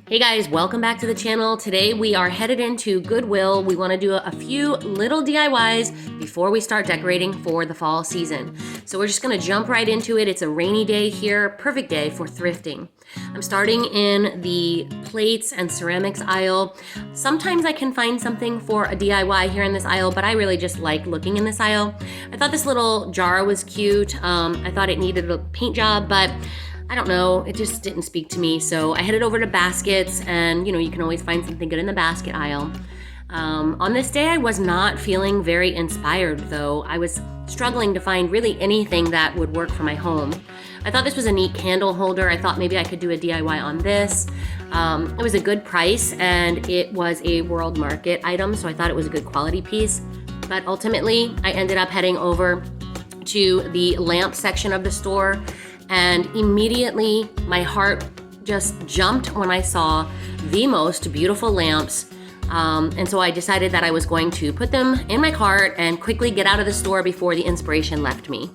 Hey guys, welcome back to the channel. Today we are headed into Goodwill. We want to do a few little DIYs before we start decorating for the fall season. So we're just going to jump right into it. It's a rainy day here, perfect day for thrifting. I'm starting in the plates and ceramics aisle. Sometimes I can find something for a DIY here in this aisle, but I really just like looking in this aisle. I thought this little jar was cute. I thought it needed a paint job, but I don't know, it just didn't speak to me. So I headed over to baskets, and you can always find something good in the basket aisle. On this day, I was not feeling very inspired though. I was struggling to find really anything that would work for my home. I thought this was a neat candle holder. I thought maybe I could do a DIY on this. It was a good price and it was a World Market item, so I thought it was a good quality piece. But ultimately, I ended up heading over to the lamp section of the store, and immediately my heart just jumped when I saw the most beautiful lamps. And so I decided that I was going to put them in my cart and quickly get out of the store before the inspiration left me.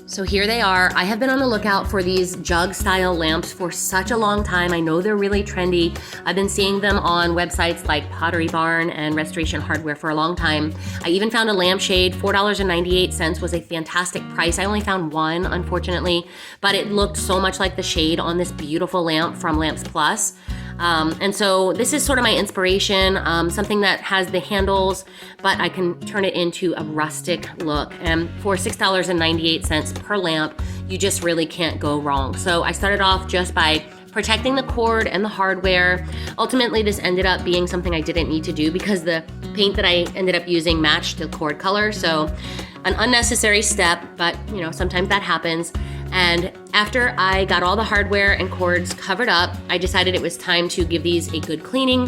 So here they are. I have been on the lookout for these jug style lamps for such a long time. I know they're really trendy. I've been seeing them on websites like Pottery Barn and Restoration Hardware for a long time. I even found a lampshade. $4.98 was a fantastic price. I only found one, unfortunately, but it looked so much like the shade on this beautiful lamp from Lamps Plus. And so this is sort of my inspiration, something that has the handles, but I can turn it into a rustic look. And for $6.98 per lamp, you just really can't go wrong. So I started off just by protecting the cord and the hardware. Ultimately, this ended up being something I didn't need to do because the paint that I ended up using matched the cord color. So an unnecessary step, but sometimes that happens. And after I got all the hardware and cords covered up, I decided it was time to give these a good cleaning.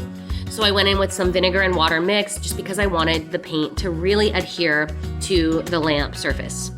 So I went in with some vinegar and water mix just because I wanted the paint to really adhere to the lamp surface.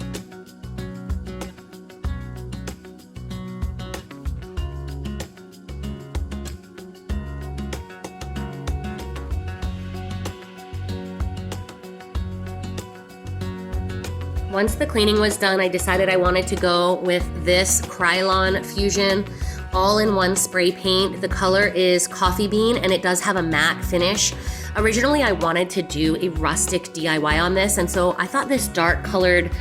Once the cleaning was done, I decided I wanted to go with this Krylon Fusion all-in-one spray paint. The color is coffee bean and it does have a matte finish. Originally, I wanted to do a rustic DIY on this, and so I thought this dark colored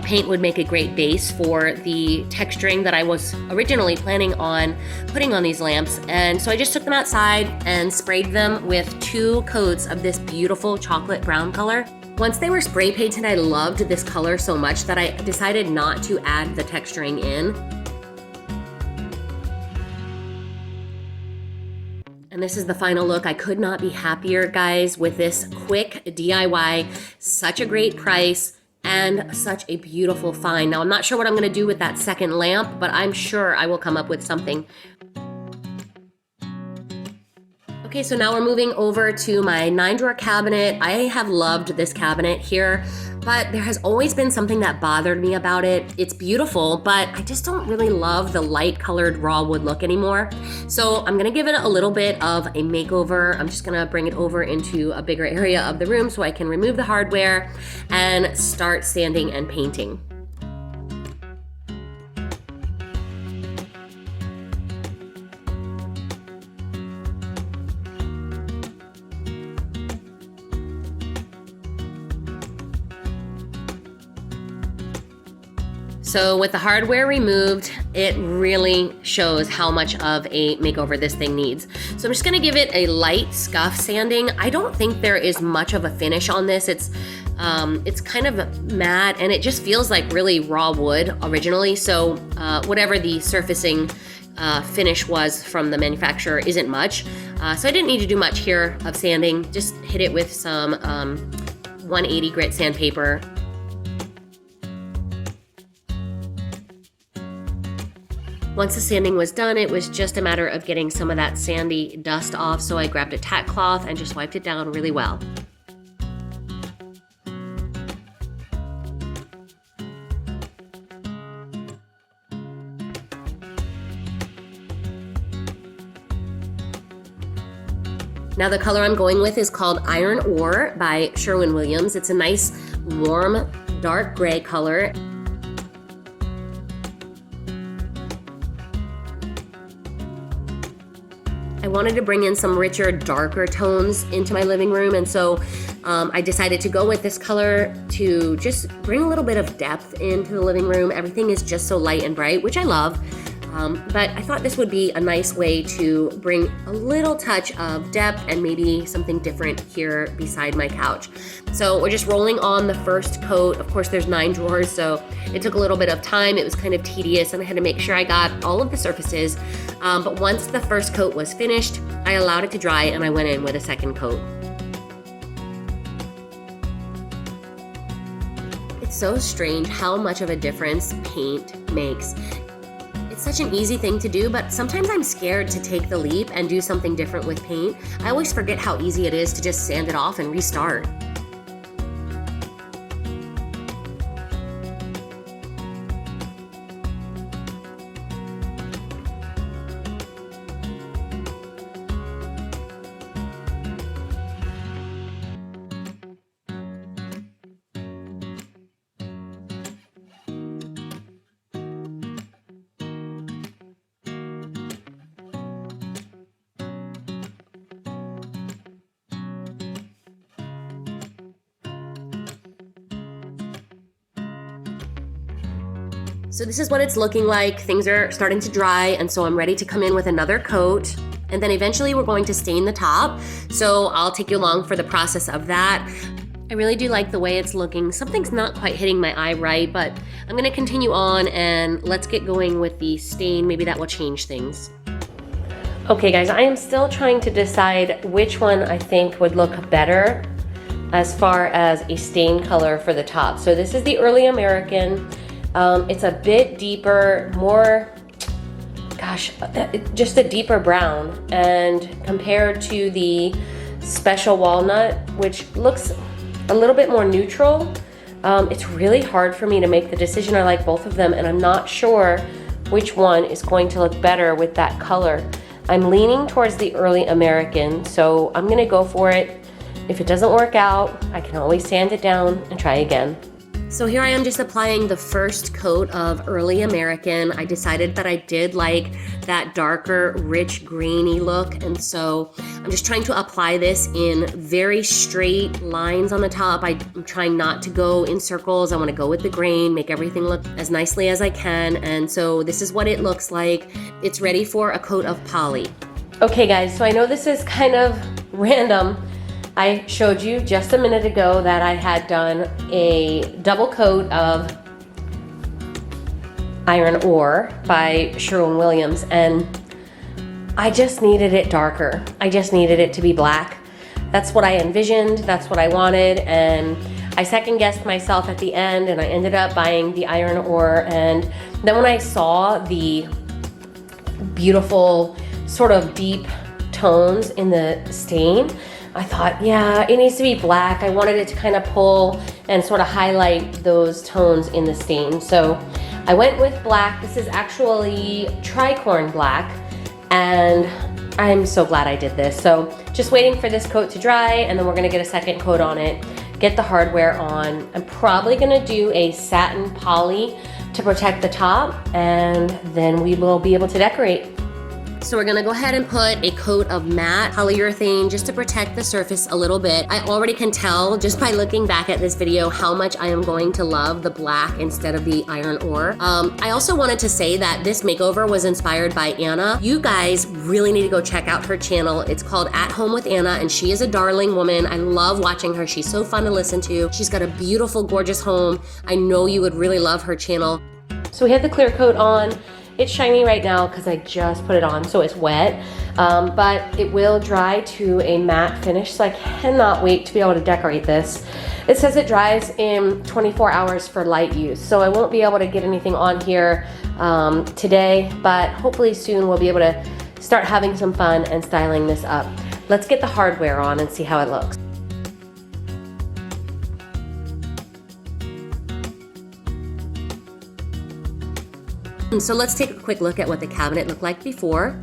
paint would make a great base for the texturing that I was originally planning on putting on these lamps. And so I just took them outside and sprayed them with 2 coats of this beautiful chocolate brown color. Once they were spray painted, I loved this color so much that I decided not to add the texturing in. And this is the final look. I could not be happier, guys, with this quick DIY. Such a great price and such a beautiful find. Now, I'm not sure what I'm gonna do with that second lamp, but I'm sure I will come up with something. Okay, so now we're moving over to my 9-drawer cabinet. I have loved this cabinet here, but there has always been something that bothered me about it. It's beautiful, but I just don't really love the light colored raw wood look anymore. So I'm gonna give it a little bit of a makeover. I'm just gonna bring it over into a bigger area of the room so I can remove the hardware and start sanding and painting. So with the hardware removed, it really shows how much of a makeover this thing needs. So I'm just gonna give it a light scuff sanding. I don't think there is much of a finish on this. It's kind of matte and it just feels like really raw wood originally. So whatever the surfacing finish was from the manufacturer isn't much. So I didn't need to do much here of sanding. Just hit it with some 180 grit sandpaper. Once the sanding was done, it was just a matter of getting some of that sandy dust off, so I grabbed a tack cloth and just wiped it down really well. Now the color I'm going with is called Iron Ore by Sherwin-Williams. It's a nice, warm, dark gray color. I wanted to bring in some richer, darker tones into my living room, and so I decided to go with this color to just bring a little bit of depth into the living room. Everything is just so light and bright, which I love. But I thought this would be a nice way to bring a little touch of depth and maybe something different here beside my couch. So we're just rolling on the first coat. Of course, there's 9 drawers, so it took a little bit of time. It was kind of tedious, and I had to make sure I got all of the surfaces. But once the first coat was finished, I allowed it to dry, and I went in with a second coat. It's so strange how much of a difference paint makes. It's such an easy thing to do, but sometimes I'm scared to take the leap and do something different with paint. I always forget how easy it is to just sand it off and restart. So this is what it's looking like. Things are starting to dry, and so I'm ready to come in with another coat. And then eventually we're going to stain the top. So I'll take you along for the process of that. I really do like the way it's looking. Something's not quite hitting my eye right, but I'm gonna continue on and let's get going with the stain. Maybe that will change things. Okay guys, I am still trying to decide which one I think would look better as far as a stain color for the top. So this is the Early American. It's a bit deeper, more, just a deeper brown. And compared to the Special Walnut, which looks a little bit more neutral, it's really hard for me to make the decision. I like both of them, and I'm not sure which one is going to look better with that color. I'm leaning towards the Early American, so I'm gonna go for it. If it doesn't work out, I can always sand it down and try again. So here I am just applying the first coat of Early American. I decided that I did like that darker, rich, grainy look, and so I'm just trying to apply this in very straight lines on the top. I'm trying not to go in circles. I want to go with the grain, make everything look as nicely as I can, and so this is what it looks like. It's ready for a coat of poly. Okay guys, so I know this is kind of random. I showed you just a minute ago that I had done a double coat of Iron Ore by Sherwin-Williams, and I just needed it darker. I just needed it to be black. That's what I envisioned, that's what I wanted, and I second guessed myself at the end, and I ended up buying the Iron Ore. And then when I saw the beautiful sort of deep tones in the stain, I thought, yeah, it needs to be black. I wanted it to kind of pull and sort of highlight those tones in the stain. So I went with black. This is actually tricorn black, and I'm so glad I did this. So just waiting for this coat to dry, and then we're gonna get a second coat on it, get the hardware on. I'm probably gonna do a satin poly to protect the top, and then we will be able to decorate. So we're gonna go ahead and put a coat of matte polyurethane just to protect the surface a little bit. I already can tell just by looking back at this video how much I am going to love the black instead of the Iron Ore. I also wanted to say that this makeover was inspired by Anna. You guys really need to go check out her channel. It's called At Home with Anna, and she is a darling woman. I love watching her. She's so fun to listen to. She's got a beautiful, gorgeous home. I know you would really love her channel. So we have the clear coat on. It's shiny right now because I just put it on, so it's wet, but it will dry to a matte finish, so I cannot wait to be able to decorate this. It says it dries in 24 hours for light use, so I won't be able to get anything on here today, but hopefully soon we'll be able to start having some fun and styling this up. Let's get the hardware on and see how it looks. So let's take a quick look at what the cabinet looked like before.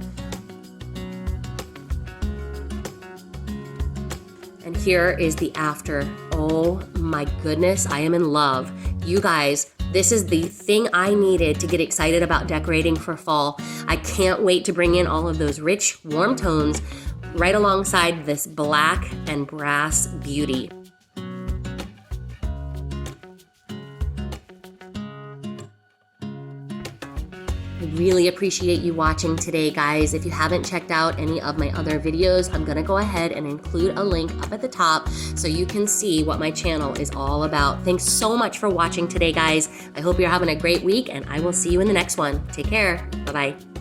And here is the after. Oh my goodness, I am in love. You guys, This is the thing I needed to get excited about decorating for fall. I can't wait to bring in all of those rich, warm tones right alongside this black and brass beauty. I really appreciate you watching today, guys. If you haven't checked out any of my other videos, I'm gonna go ahead and include a link up at the top so you can see what my channel is all about. Thanks so much for watching today, guys. I hope you're having a great week, and I will see you in the next one. Take care. Bye-bye.